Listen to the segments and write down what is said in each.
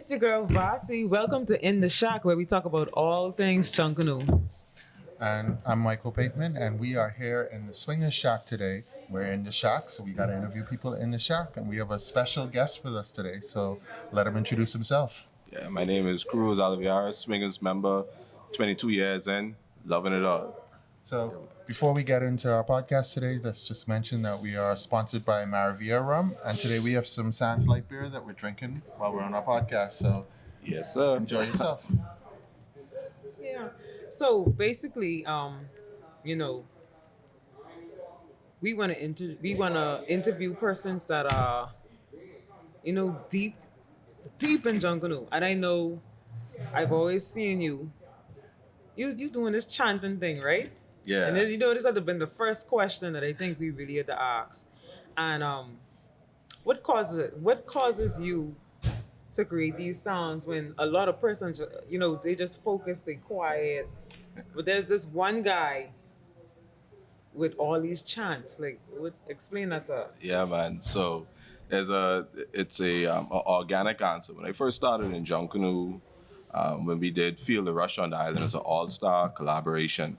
it's your girl Vasi. Welcome to In the Shack, where we talk about all things Junkanoo. And I'm Michael Bateman, and we are here in the Swingers Shack today. We're in the shack, so we got to interview people in the shack, and we have a special guest with us today. So let him introduce himself. Yeah, my name is Cruz, Swingers member, 22 years in, loving it all. So before we get into our podcast today, let's just mention that we are sponsored by Maravilla Rum, and today we have some Sans Light Beer that we're drinking while we're on our podcast. So Yes, sir. enjoy yourself. Yeah. So basically, we want to interview persons that are, deep in Junkanoo. And I know I've always seen you doing this chanting thing, right? Yeah. And then, this had been the first question that I think we really had to ask. And what causes you to create these sounds when a lot of persons, they just focus, they quiet. But there's this one guy with all these chants. Explain that to us. Yeah, man. So it's a organic answer. When I first started in Junkanoo, when we did Feel the Rush on the Island as an all-star collaboration,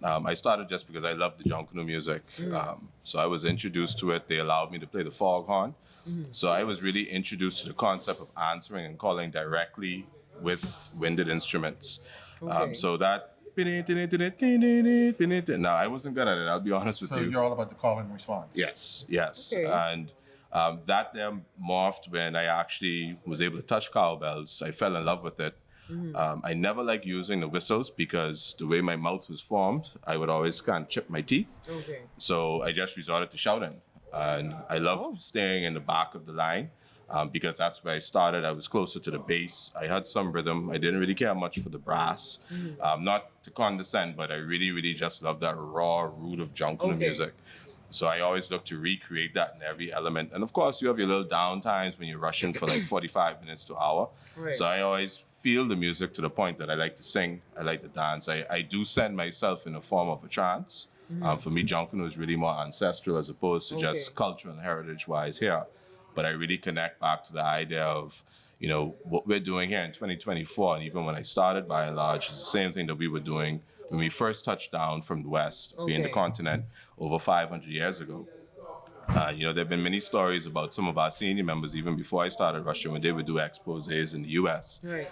I started just because I loved the Junkanoo music. So I was introduced to it. They allowed me to play the foghorn. So I was really introduced to the concept of answering and calling directly with winded instruments. Okay. So that... Now, I wasn't good at it, I'll be honest with So you. you're all about the call and response. Yes. Okay. And that then morphed when I actually was able to touch cowbells. I fell in love with it. I never liked using the whistles because the way my mouth was formed, I would always kind of chip my teeth. Okay. So I just resorted to shouting. And I love staying in the back of the line because that's where I started. I was closer to the bass. I had some rhythm. I didn't really care much for the brass. Not to condescend, but I really, really just love that raw root of Junkanoo music. So I always look to recreate that in every element. And of course, you have your little down times when you're rushing for like 45 minutes to an hour. Right. So I always feel the music to the point that I like to sing, I like to dance. I do send myself in the form of a trance. For me, Junkanoo is really more ancestral as opposed to just cultural and heritage-wise here. But I really connect back to the idea of, what we're doing here in 2024. And even when I started, by and large, it's the same thing that we were doing when we first touched down from the West, being the continent, over 500 years ago. There have been many stories about some of our senior members, even before I started Russia, when they would do exposés in the U.S. Right.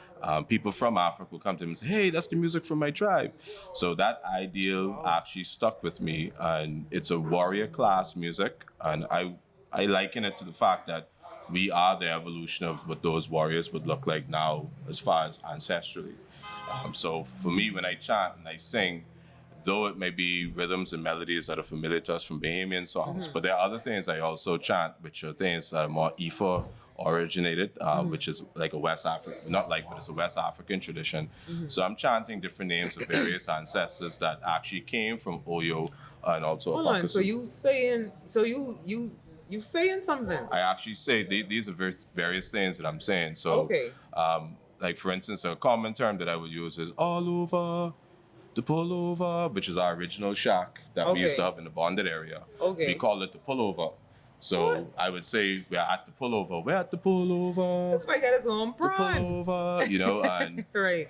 People from Africa would come to them and say, hey, that's the music from my tribe. So that ideal actually stuck with me. And it's a warrior class music. And I liken it to the fact that we are the evolution of what those warriors would look like now as far as ancestrally. So for me, when I chant and I sing, though it may be rhythms and melodies that are familiar to us from Bahamian songs, but there are other things I also chant, which are things that are more Ifa originated, which is like a West African, but it's a West African tradition. So I'm chanting different names of various ancestors that actually came from Oyo and also Hold on. Apakasu. So you saying something? I actually say these are various things that I'm saying. So, like for instance, a common term that I would use is all over the pullover, which is our original shack that we used to have in the bonded area. Okay. We call it the pullover. So I would say we're at the pullover. We're at the pullover. This guy got his own The prime. pullover, and Right.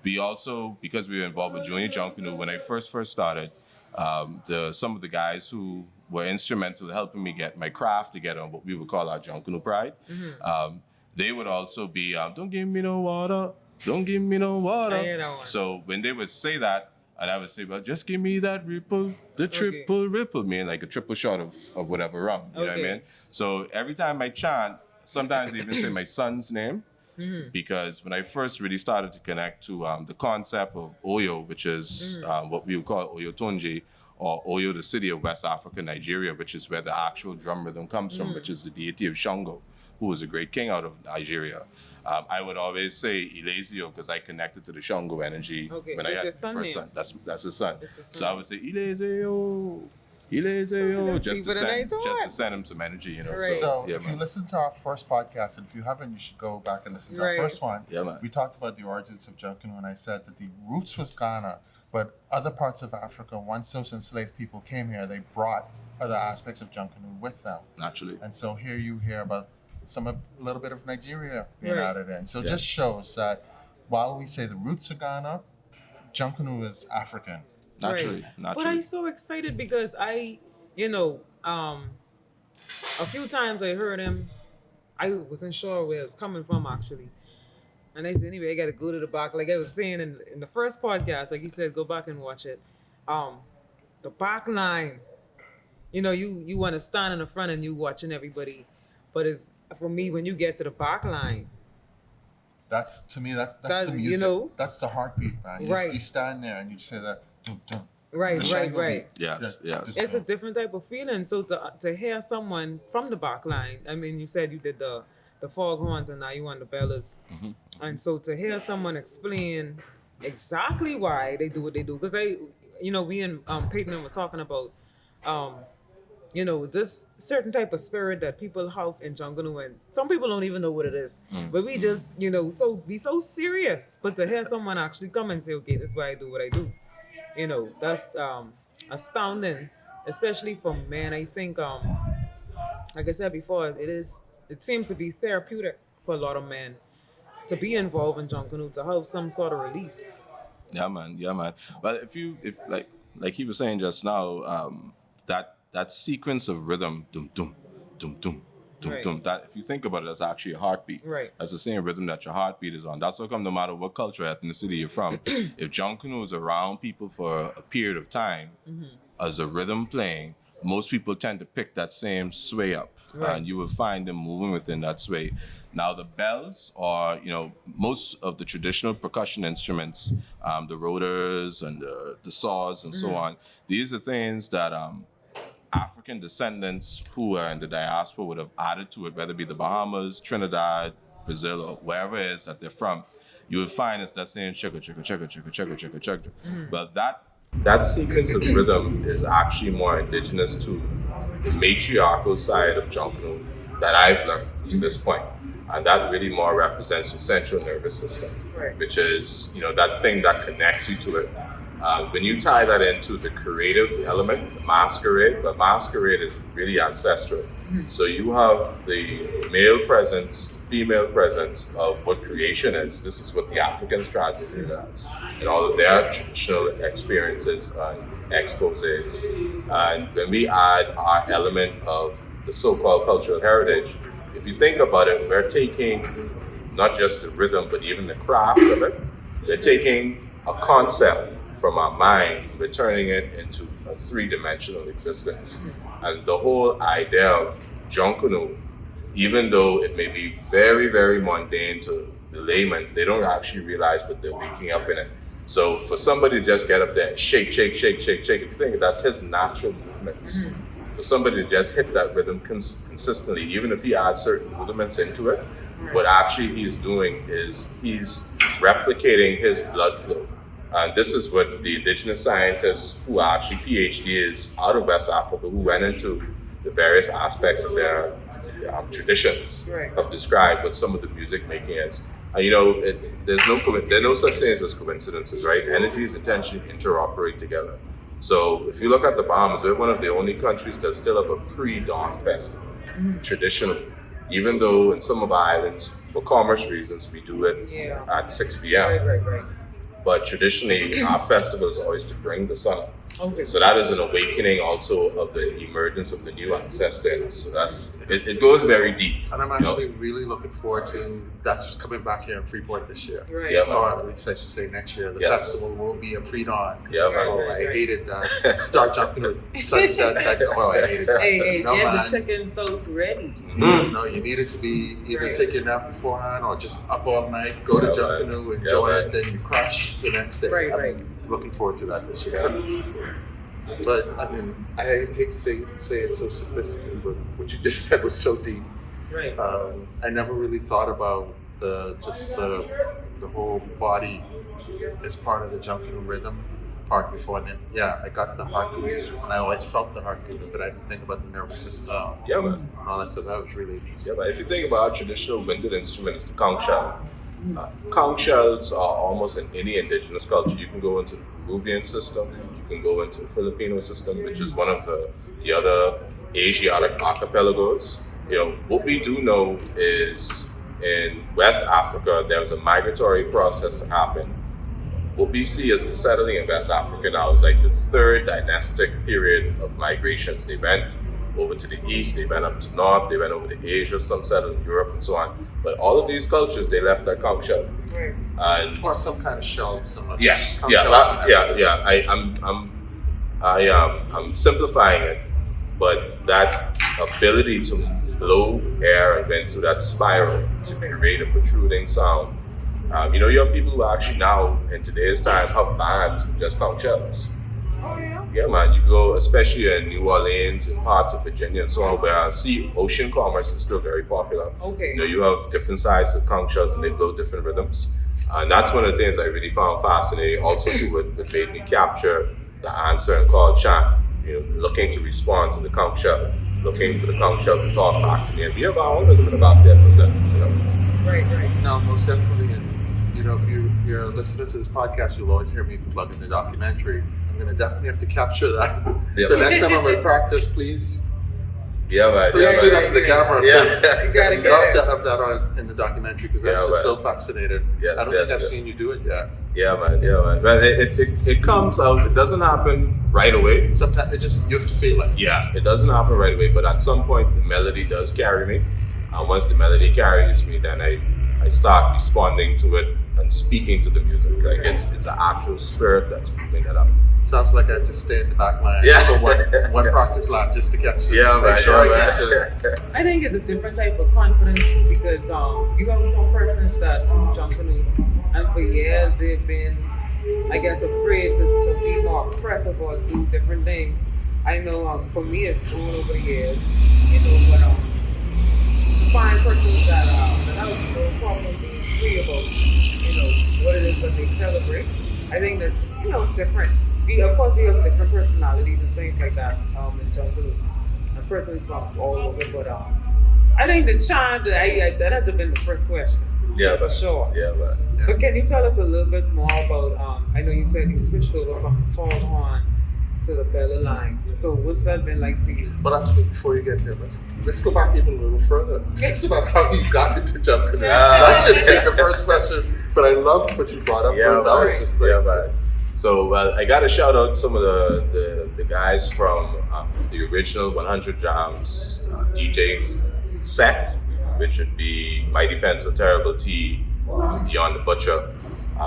we also, because we were involved with Junior Junkanoo, when I first started, some of the guys who were instrumental in helping me get my craft together on what we would call our Junkanoo pride, they would also be, don't give me no water, don't give me no water. I hear that one. So when they would say that, and I would say, well, just give me that ripple, the triple ripple, meaning like a triple shot of whatever rum, you know what I mean? So every time I chant, sometimes I even say my son's name, because when I first really started to connect to the concept of Oyo, which is what we would call Oyo Tonji, or Oyo, the city of West Africa, Nigeria, which is where the actual drum rhythm comes from, which is the deity of Shango, who was a great king out of Nigeria. I would always say Ilesio because I connected to the Shango energy when I had the first son. That's his son. So I would say Ilesio, just to send him some energy, Right. So yeah, if man. you listen to our first podcast, and if you haven't, you should go back and listen to Right. our first one. Yeah, man. We talked about the origins of Junkanoo, and I said that the roots was Ghana, but other parts of Africa, once those enslaved people came here, they brought other aspects of Junkanoo with them. Naturally. And so here you hear about a little bit of Nigeria being Right. added in. So it Yeah. just shows that while we say the roots are Ghana, Junkanoo is African. Naturally, Right. naturally. But I'm so excited because you know, a few times I heard him. I wasn't sure where it was coming from actually. And I said, anyway, I gotta go to the back. Like I was saying in the first podcast, like you said, go back and watch it. The back line. You know, you want to stand in the front and you watching everybody, but it's for me when you get to the back line. That's to me that's That, the you music. know? That's the heartbeat, man. Right. You stand there and you say that. Dum, dum. Right, The right, shango right. beat. Yes, Yeah, yes. It's a different type of feeling. So to hear someone from the back line, I mean, you said you did the foghorns and now you want the bellas, and so to hear someone explain exactly why they do what they do, because we and Peyton were talking about, this certain type of spirit that people have in Junkanoo, and some people don't even know what it is, but we just be so serious. But to hear someone actually come and say, okay, that's why I do what I do. That's astounding, especially for men. I think, like I said before, it seems to be therapeutic for a lot of men to be involved in Junkanoo, to have some sort of release. Yeah, man. Yeah, man. But if like he was saying just now, that sequence of rhythm, dum dum, dum dum, dum Right. dum. That if you think about it, that's actually a heartbeat. Right. That's the same rhythm that your heartbeat is on. That's how come no matter what culture, ethnicity you're from, if Junkanoo is around people for a period of time, as a rhythm playing, most people tend to pick that same sway up, Right. and you will find them moving within that sway. Now the bells are, most of the traditional percussion instruments, the rotors and the saws and so on. These are things that African descendants who are in the diaspora would have added to it, whether it be the Bahamas, Trinidad, Brazil, or wherever it is that they're from. You would find it's that same chugga chugga chugga chugga chugga chugga chugga. But that sequence of rhythm is actually more indigenous to the matriarchal side of Junkanoo that I've learned to this point. And that really more represents the central nervous system, Right. which is, that thing that connects you to it. When you tie that into the creative element, the masquerade, but masquerade is really ancestral. So you have the male presence, female presence of what creation is. This is what the Africans translated as, and all of their traditional experiences and exposes. And when we add our element of the so-called cultural heritage, if you think about it, we're taking not just the rhythm, but even the craft of it. We're taking a concept from our mind, we're turning it into a three-dimensional existence. And the whole idea of Junkanoo, even though it may be very, very mundane to the layman, they don't actually realize what they're waking up in it. So for somebody to just get up there and shake, shake, shake, shake, shake, if you think that's his natural movements. For somebody to just hit that rhythm consistently, even if he adds certain rudiments into it, what actually he's doing is he's replicating his blood flow. And this is what the indigenous scientists who are actually PhDs out of West Africa, who went into the various aspects of their traditions, Right. have described what some of the music making is. And there's no such things as coincidences, right? Energies intentionally interoperate together. So if you look at the Bahamas, they're one of the only countries that still have a pre-dawn festival, traditionally. Even though in some of our islands, for commerce reasons, we do it at 6 p.m. Right. But traditionally, our festival is always to bring the sun up. Okay. So that is an awakening also of the emergence of the new ancestors. So that it goes very deep. And I'm actually really looking forward to that's coming back here in Freeport this year. Right. Yeah, man. Or at least I should say next year. The Yes. festival will be a pre-dawn. Yeah, man. Right. I hated that. Start jumping at sunset. I hated that. Hey, No, get the man. chicken sauce ready. No, you need it to be either Right. take your nap beforehand or just up all night, go to Yeah, Junkanoo, man. enjoy Yeah, it, then you crash the next day. Right, I'm right. looking forward to that this year. But I mean, I hate to say it so simplistically, but what you just said was so deep. Right. I never really thought about the whole body as part of the Junkanoo rhythm part before. And then, I got the heartbeat, and I always felt the heartbeat, but I didn't think about the nervous system Yeah, man. and all that stuff. That was really neat. Yeah, but if you think about traditional winded instruments, the conch shell. Conch shells are almost in any indigenous culture. You can go into the Peruvian system, you can go into the Filipino system, which is one of the other Asiatic archipelagos. What we do know is in West Africa, there was a migratory process to happen. What we see as the settling in West Africa now is like the third dynastic period of migrations. They went over to the east, they went up to north, they went over to Asia, some settled in Europe and so on. But all of these cultures, they left their conch shell. Right. And Or some kind of shell. I'm simplifying it, but that ability to blow air and went through that spiral to create a protruding sound. You have people who actually now, in today's time, have bands with just conch shells. Oh, yeah? Yeah, man. You go, especially in New Orleans and parts of Virginia and so on, where ocean commerce is still very popular. Okay. You have different sizes of conch shells and they blow different rhythms. And that's one of the things I really found fascinating. Also, too, what made me capture the answer and call chant. Looking to respond to the conch shell, looking for the conch shell to talk back to me. And we have our own rhythm about that from them. Right. No, most definitely. And if you're listening to this podcast, you'll always hear me plug in the documentary. I'm going to definitely have to capture that. Yeah. So next time I'm going to practice, please. Yeah, right. Please do that for the camera. Yeah. You gotta I'd get love it. to have that on in the documentary because I'm just so fascinated. Yes, I don't think I've seen you do it yet. Yeah, man. But it comes out. It doesn't happen right away. Sometimes you have to feel it. Yeah, it doesn't happen right away. But at some point, the melody does carry me. And once the melody carries me, then I start responding to it and speaking to the music. Like it's an actual spirit that's moving that up. Sounds like I have to stay in the back line for one practice lap just to catch this. Yeah, Make man. sure I Yeah, catch it. I think it's a different type of confidence because you have some persons that do junkanoo, and for years they've been, I guess, afraid to be more expressive or do different things. I know for me it's grown over the years, but to find persons that have no problem being free about, what it is that they celebrate. I think that's, it's different. Of course, we have different personalities and things like that in junkanoo, and persons from all over. But I think the chant that has been the first question. Yeah, for man. sure. Yeah, man. But can you tell us a little bit more about? I know you said you switched over from the foghorn to the belly line. So what's that been like for you? But actually, before you get there, let's go back even a little further. It's about how you got into junkanoo. That should be the first question. But I love what you brought up. Yeah, That was just like, man. So I got to shout out some of the guys from the original 100 Jams DJs set, which would be Mighty Pencil, Terrible T, Dion the Butcher.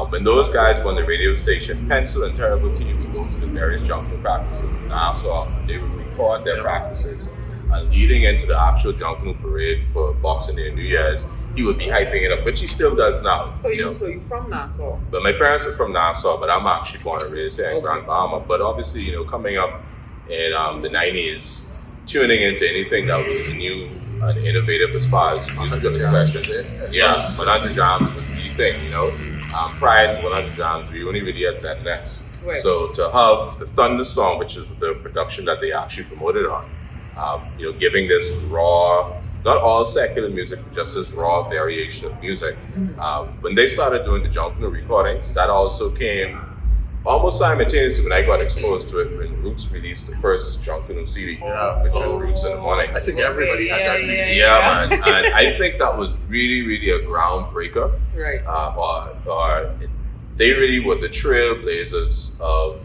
When those guys were on the radio station, Pencil and Terrible T would go to the various junkanoo practices in Nassau, and they would record their practices. And leading into the actual junkanoo parade for Boxing Day and New Year's, he would be hyping it up, which he still does now. So you're from Nassau? But my parents are from Nassau, but I'm actually born and raised here in Grand Bahama. But obviously, coming up in the 90s, tuning into anything that was new and innovative as far as musical expression. Yeah, 100 Jams was the thing, Prior to 100 Jams, we only really had ZNS. Right. So to have the Thunderstorm, which is the production that they actually promoted on, giving this raw, not all secular music, but just this raw variation of music. When they started doing the junkanoo recordings, that also came almost simultaneously when I got exposed to it when Roots released the first junkanoo CD, which was Roots in the Morning. I think everybody had that CD. Yeah, man. And I think that was really, really a groundbreaker. Right. They really were the trailblazers of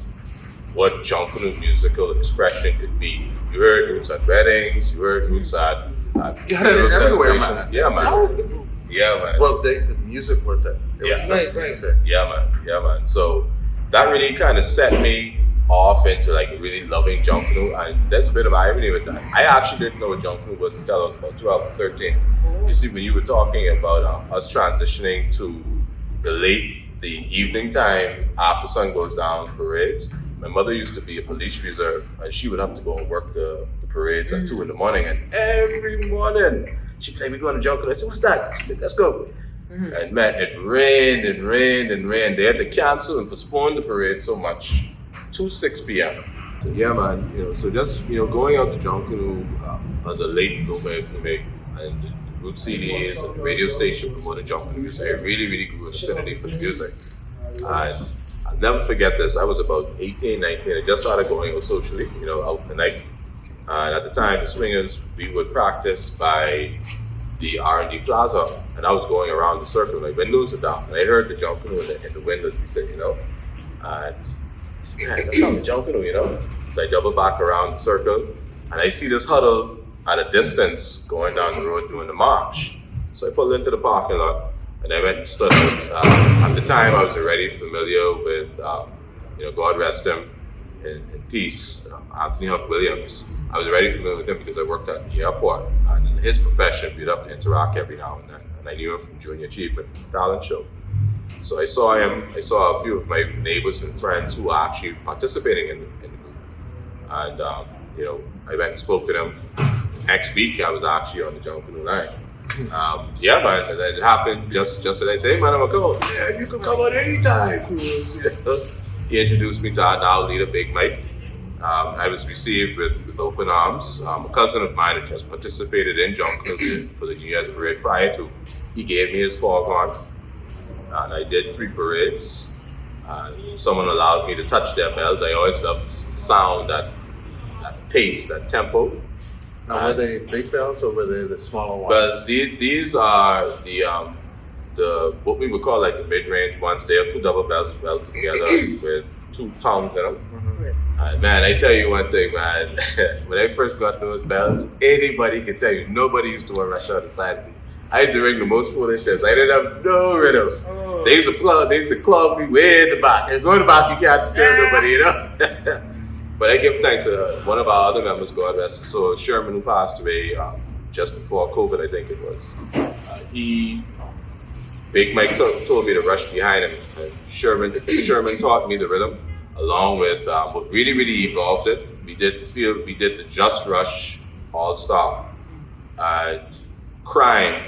what junkanoo musical expression could be. You heard Roots at weddings, you heard Roots at You had it everywhere, man. Yeah, man. That was the group. Yeah, man. Well, the music was it. It was Right. music. Yeah, man. So that really kind of set me off into like really loving junkanoo, and there's a bit of irony with that. I actually didn't know what junkanoo was until I was about 12 or 13. You see, when you were talking about us transitioning to the evening time after sun goes down parades, my mother used to be a police reserve, and she would have to go and work the parades at 2 in the morning, and every morning she'd be like, "We're going to junkanoo." I said, "What's that?" She said, "Let's go." And man, it rained and rained and rained. They had to cancel and postpone the parade so much to 6 p.m. So yeah, man, so just going out to junkanoo as a late bloomer for me, and the root CDs and the radio station promoted junkanoo music. I really, really grew a affinity for the music. And I'll never forget this. I was about 18, 19. I just started going out socially, out in the night. And at the time, the Swingers, we would practice by the R&D Plaza, and I was going around the circle, my windows are down, and I heard the Junkanoo in the windows, we said, and I said, man, that's not the Junkanoo, So I double back around the circle, and I see this huddle at a distance going down the road doing the march. So I pulled into the parking lot, and I went and stood out. At the time, I was already familiar with, God rest him in peace, Anthony Huck Williams. I was already familiar with him because I worked at the airport, and in his profession, we'd have to interact every now and then. And I knew him from Junior Achievement Talent Show. So I saw him. I saw a few of my neighbors and friends who were actually participating in the group. And I went and spoke to them. Next week, I was actually on the Junkanoo line. Yeah, man, and it happened just as I say, man, I'm gonna come out. Yeah, you can come out anytime, Cruz. He introduced me to our now leader, Big Mike. I was received with open arms. A cousin of mine had just participated in Junkanoo for the New Year's parade prior to. He gave me his foghorn, and I did 3 parades. Someone allowed me to touch their bells. I always loved the sound, that pace, that tempo. Now, were they big bells or were they the smaller ones? Well, these are the what we would call like the mid-range ones. They have 2 double bells welded together with 2 tongues in them. Mm-hmm. Man, I tell you one thing, man. When I first got those bells, anybody can tell you, nobody used to want to rush out the side of me. I used to ring the most foolish shit. I didn't have no rhythm. Oh. They used to club me way in the back. And go in the back, you can't scare nobody, But I give thanks to one of our other members, God rest his soul, Sherman, who passed away just before COVID, I think it was. Big Mike told me to rush behind him. And Sherman taught me the rhythm, along with what really, really evolved it. We did the Just Rush All Star. And Crime,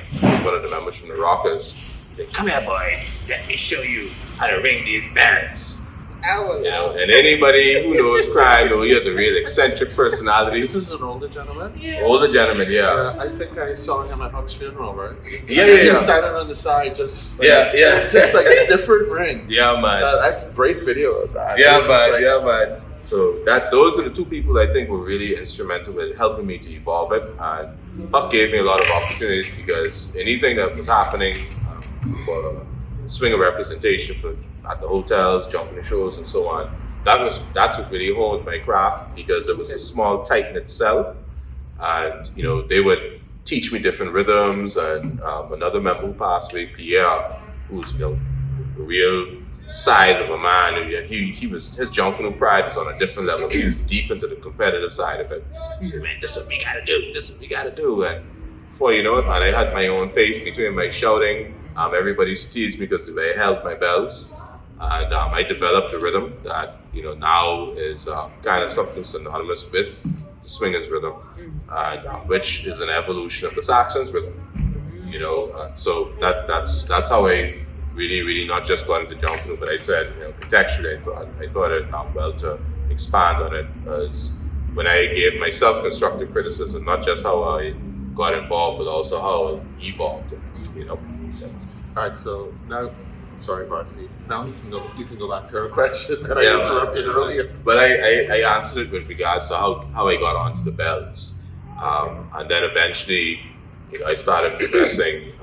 one of the members from the Rockers, said, "Come here, boy, let me show you how to ring these bells." And anybody who knows Crime knows he has a real eccentric personality. This is an older gentleman? Yeah. Older gentleman, yeah. I think I saw him at Huck's funeral, right? Yeah. He was standing on the side, just like a different ring. Yeah, man. I have a great video of that. Man. So those are the 2 people I think were really instrumental in helping me to evolve it. And Huck gave me a lot of opportunities because anything that was happening for swinger representation at the hotels, jumping shows, and so on. That's what really honed my craft because it was a small, tight-knit cell, and they would teach me different rhythms. And another member who passed away, Pierre, who's a real size of a man, and his Junkanoo pride was on a different level. He was deep into the competitive side of it. He said, "Man, this is what we gotta do. This is what we gotta do." And before you know it, man, I had my own pace between my shouting. Everybody used to tease me because the way I held my bells. And I developed a rhythm that now is kind of something synonymous with the Swingers rhythm, which is an evolution of the Saxons rhythm. So that's how I really not just got into Junkanoo, but I said contextually I thought it well to expand on it as when I gave myself constructive criticism, not just how I got involved, but also how I evolved. All right, so now. Sorry, Marcy. Now you can go back to her question that I interrupted earlier. But I answered it with regards to how I got onto the bells. And then eventually, I started progressing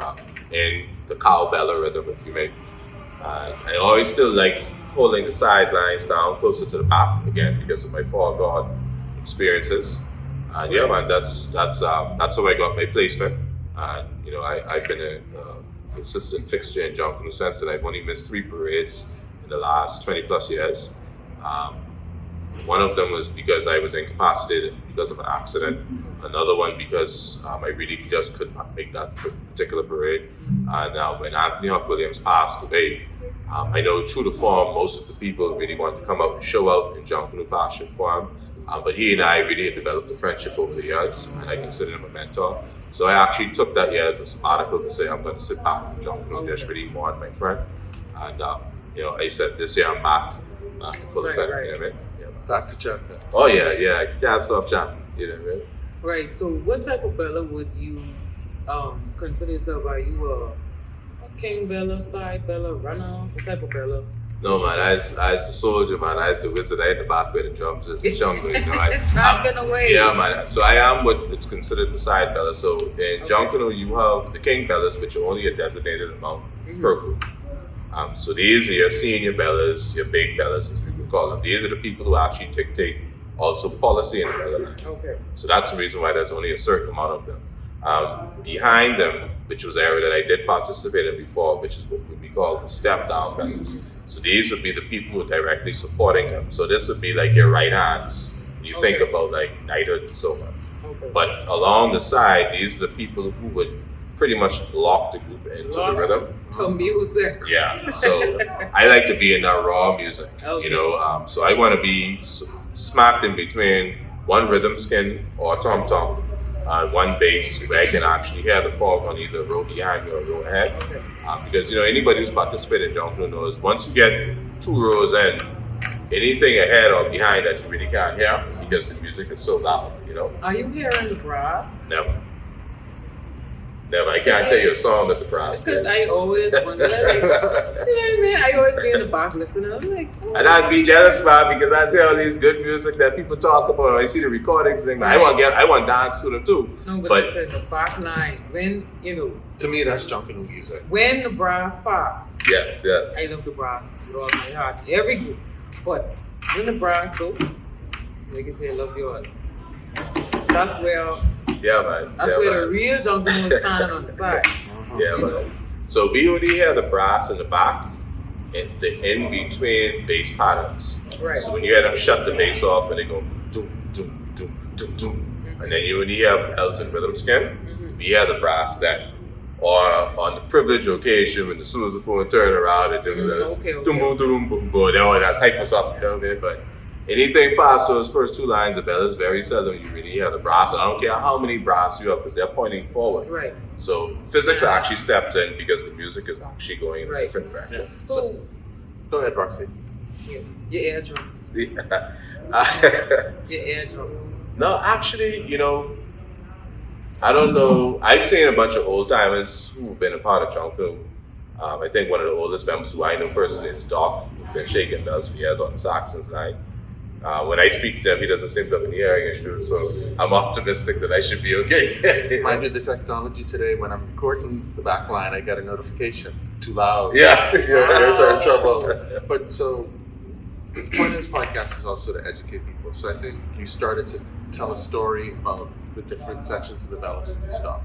in the cowbell rhythm, if you may. I always still like holding the sidelines down closer to the back, again, because of my foregone experiences. And yeah, man, that's how I got my placement. And, I've been a consistent fixture in Junkanoo since that. I've only missed 3 parades in the last 20 plus years. One of them was because I was incapacitated because of an accident. Another one because I really just could not make that particular parade. And when Anthony Huck Williams passed away, I know true to form, most of the people really wanted to come out and show out in Junkanoo fashion for him. But he and I really had developed a friendship over the years, and I consider him a mentor. So I actually took that year as a sabbatical to say I'm going to sit back and Junkanoo and just really mourn my friend. And I said this year I'm back full effect. Right. You know what I mean? Yeah. Back to chanting. Oh yeah, can't stop chanting. You know what I mean? Right. So what type of bella would you consider yourself? Are you a king bella, side bella, runner? What type of bella No man, as the soldier man, as the wizard, I in the back where the drums is, the jungle, you know. Chanting away. Yeah man. So I am what it's considered the side bella. So in Junkanoo you have the king bellas, which are only a designated amount per group. So these are your senior bellas, your big bellas as we would call them. These are the people who actually dictate also policy in the bella line. Okay. So that's the reason why there's only a certain amount of them. Behind them, which was an area that I did participate in before, which is what would be called the step down bellas. So these would be the people who are directly supporting them. So this would be like your right hands. You think about like knighthood and so on. Okay. But along the side, these are the people who would pretty much lock the group into the rhythm. To music. Yeah. So I like to be in that raw music. Okay. You know, so I want to be smacked in between one rhythm skin or tom tom. One bass where I can actually hear the fog on either row behind me or row ahead. Okay. Because you know anybody who's participated in Junkanoo knows once you get 2 rows in, anything ahead or behind that you really can't hear because the music is so loud. You know. Are you hearing the brass? Never. Never. I can't tell you a song that the brass. Because I always wonder, like, you know what I mean? I always be in the back listening. I'm like, oh, And I be jealous about because I see all these good music that people talk about. I see the recordings thing. Right. I want to dance to them too. No, but But- I said the back line, when, you know, To me, that's Junkanoo music. when the brass pops, Yes, yes. I love the brass with all my heart, every group. But when the brass go, like I say, I love yours. That's where, Yeah, man. that's yeah, where man. the real Junkanoo is standing on the side. Yeah, man. So we only hear the brass in the back and the in between bass patterns. Right. So when you hear them shut the bass off and they go doom, doom, doom, doom, doom. And then you only hear bells and rhythm skin, we hear the brass then. Or on the privileged occasion when the sousaphone turn around and do the Okay. doom, boom, doom, boom, boom, they all that's hype us up, you know what I mean? But anything past those first 2 lines of bells, very seldom you really hear the brass. I don't care how many brass you have because they're pointing forward. Right. So physics actually steps in because the music is actually going in a Right. different direction. So, Go ahead, Roxy. yeah, your eardrums. Your eardrums. No, actually, you know, I don't know. I've seen a bunch of old timers who've been a part of Junkanoo. I think one of the oldest members who I know personally is Doc, who's been shaking bells for years on the sax since 9. When I speak to him, he doesn't seem to have any hearing issues, so I'm optimistic that I should be okay. Mind you, the technology today, when I'm recording the back line, I get a notification. Too loud. Yeah. Your ears are in trouble. But so, the point of this podcast is also to educate people. So I think you started to tell a story about the different sections of the bells and you stopped.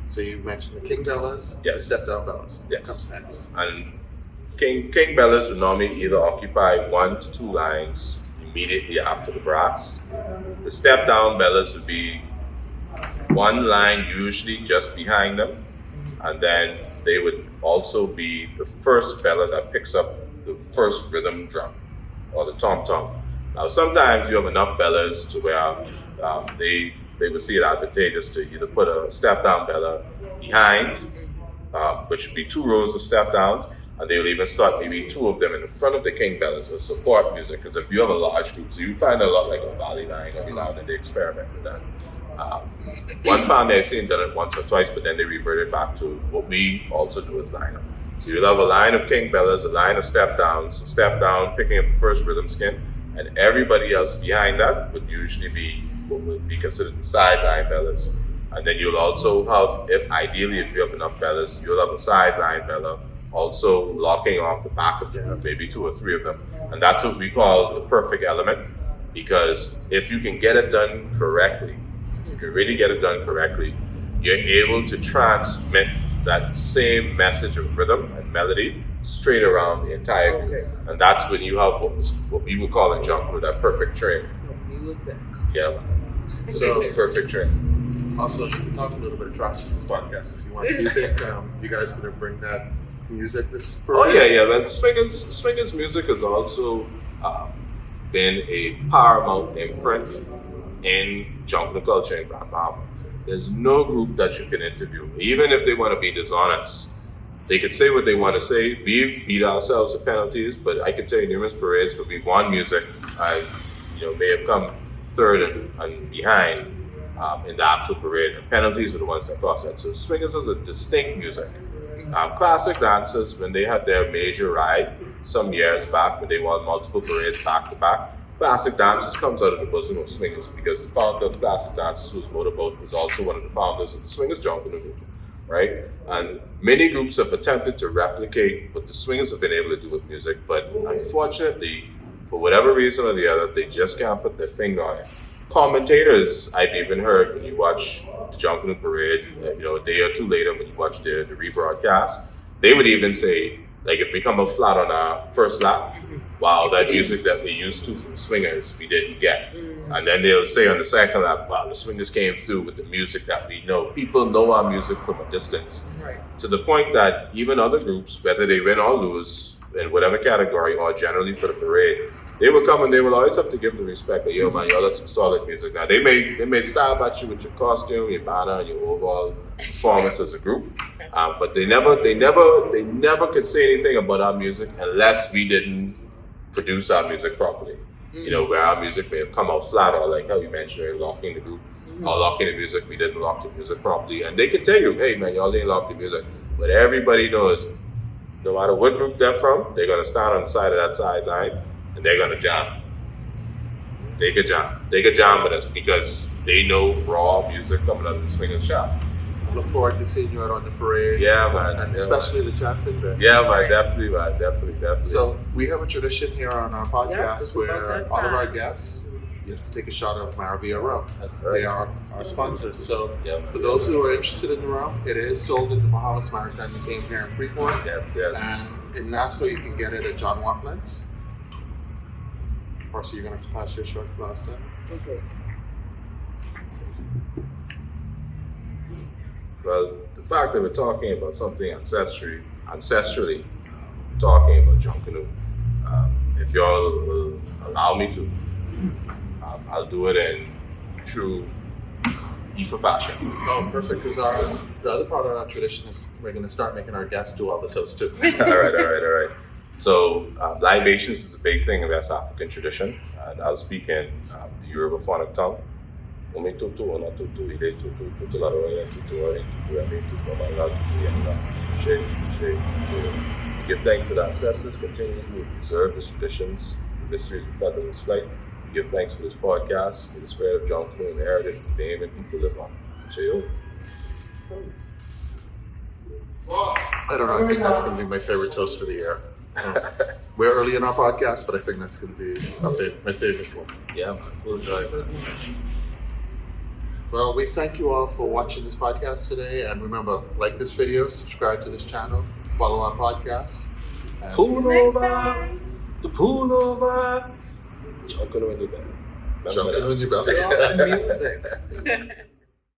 So you mentioned the king bellas, Yes. the step down bellas. Yes. What comes next? And king bellas would normally either occupy 1 to 2 lines immediately after the brass. The step down bellas would be 1 line usually just behind them, and then they would also be the first bella that picks up the first rhythm drum or the tom tom. Now sometimes you have enough bellas to where they would see it advantageous to either put a step down bella behind, which would be 2 rows of step downs, and they will even start maybe 2 of them in the front of the king bellas as support music. Because if you have a large group, so you find a lot like a valley line every now and then they experiment with that. One family I've seen done it once or twice, but then they reverted back to what we also do as lineup. So you'll have a line of king bellas, a line of step downs, a step down picking up the first rhythm skin, and everybody else behind that would usually be what would be considered the sideline bellas. And then you'll also have, ideally if you have enough bellas, you'll have a sideline bella also locking off the back of them, maybe 2 or 3 of them. And that's what we call the perfect element, because if you can get it done correctly, if you can really get it done correctly, you're able to transmit that same message of rhythm and melody straight around the entire group. Okay. And that's when you have what we would call in Junkanoo that perfect train. Music. Yeah. So, Perfect train. also, you can talk a little bit of trash in this podcast if you want. Do you think you guys going to bring that music this Oh parade? yeah. But Swingers music has also been a paramount imprint in Junkanoo culture in Grand Bahama. There's no group that you can interview, even if they want to be dishonest. They could say what they want to say. We've beat ourselves with penalties, but I can tell you numerous parades where we've won music. I, may have come third and behind in the actual parade. And penalties are the ones that cost that. So Swingers is a distinct music. Classic dancers, when they had their major ride, some years back when they won multiple parades back to back. Classic dances comes out of the bosom of swingers because the founder of classic dances, whose motorboat was also one of the founders of the Swingers Junkanoo Group, right? And many groups have attempted to replicate what the swingers have been able to do with music, but unfortunately, for whatever reason or the other, they just can't put their finger on it. Commentators, I've even heard when you watch the Junkanoo Parade, a day or two later when you watch the rebroadcast, they would even say, like if we come up flat on our first lap, wow, that music that we used to from swingers, we didn't get. And then they'll say on the second lap, wow, the swingers came through with the music that we know. People know our music from a distance. Right. To the point that even other groups, whether they win or lose, in whatever category or generally for the parade, they will come and they will always have to give the respect that, yo man, y'all got some solid music. Now they may stab at you with your costume, your banner, and your overall performance as a group. But they never could say anything about our music unless we didn't produce our music properly. Where our music may have come out flat, or like how you mentioned, locking the group, or locking the music, we didn't lock the music properly. And they can tell you, hey man, y'all didn't lock the music. But everybody knows, no matter what group they're from, they're gonna stand on the side of that sideline and they're gonna jam. They could jam with us because they know raw music coming out of the swingers shop. Look forward to seeing you out on the parade. Yeah, man. And especially the chanting bit. Yeah, man, definitely. So we have a tradition here on our podcast Yeah, where all of our guests, you have to take a shot of Maravilla rum, as they are our sponsors. So for those who are interested in the rum, it is sold in the Bahamas Maritime Museum here in Freeport. Yes. And in Nassau, you can get it at John Watkins. Of course, you're going to have to pass your shot glass down. Okay. Well, the fact that we're talking about something ancestrally, talking about Junkanoo, if y'all will allow me to, I'll do it in true Ifa fashion. Oh, perfect, because the other part of our tradition is we're going to start making our guests do all the toasts too. All right. So libations is a big thing in West African tradition, and I'll speak in the Yoruba phonic tongue. We give thanks to the ancestors continuing to preserve the traditions, the mysteries of featherless flight. We give thanks for this podcast, for the spirit of Junkanoo and the heritage of the name and people live on. Cheyo. I don't know, I think that's going to be my favorite toast for the year. We're early in our podcast, but I think that's going to be my favorite one. Yeah, man. We'll enjoy it. Well, we thank you all for watching this podcast today. And remember, like this video, subscribe to this channel, follow our podcast. Pull over, the pull over. Junkanoo in your belly. Junkanoo in your belly. Music.